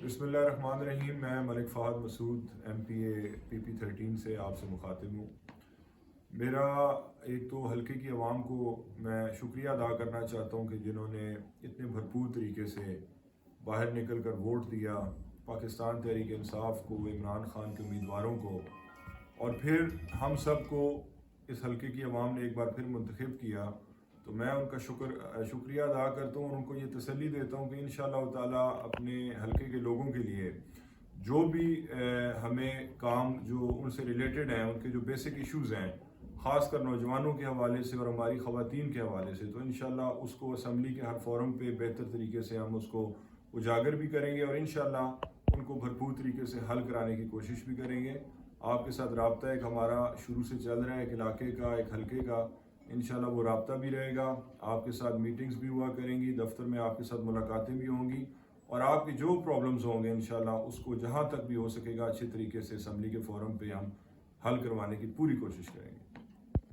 بسم اللہ الرحمن الرحیم. میں ملک فہد مسعود MPA PP13 سے آپ سے مخاطب ہوں. میرا ایک تو حلقے کی عوام کو میں شکریہ ادا کرنا چاہتا ہوں کہ جنہوں نے اتنے بھرپور طریقے سے باہر نکل کر ووٹ دیا پاکستان تحریک انصاف کو، عمران خان کے امیدواروں کو، اور پھر ہم سب کو اس حلقے کی عوام نے ایک بار پھر منتخب کیا. تو میں ان کا شکریہ ادا کرتا ہوں اور ان کو یہ تسلی دیتا ہوں کہ انشاءاللہ تعالیٰ اپنے حلقے کے لوگوں کے لیے جو بھی ہمیں کام جو ان سے ریلیٹڈ ہیں، ان کے جو بیسک ایشوز ہیں، خاص کر نوجوانوں کے حوالے سے اور ہماری خواتین کے حوالے سے، تو انشاءاللہ اس کو اسمبلی کے ہر فورم پہ بہتر طریقے سے ہم اس کو اجاگر بھی کریں گے اور انشاءاللہ ان کو بھرپور طریقے سے حل کرانے کی کوشش بھی کریں گے. آپ کے ساتھ رابطہ ایک ہمارا شروع سے چل رہا ہے، ایک علاقے کا، ایک حلقے کا. انشاءاللہ وہ رابطہ بھی رہے گا. آپ کے ساتھ میٹنگز بھی ہوا کریں گی، دفتر میں آپ کے ساتھ ملاقاتیں بھی ہوں گی، اور آپ کی جو پرابلمز ہوں گے انشاءاللہ اس کو جہاں تک بھی ہو سکے گا اچھے طریقے سے اسمبلی کے فورم پہ ہم حل کروانے کی پوری کوشش کریں گے.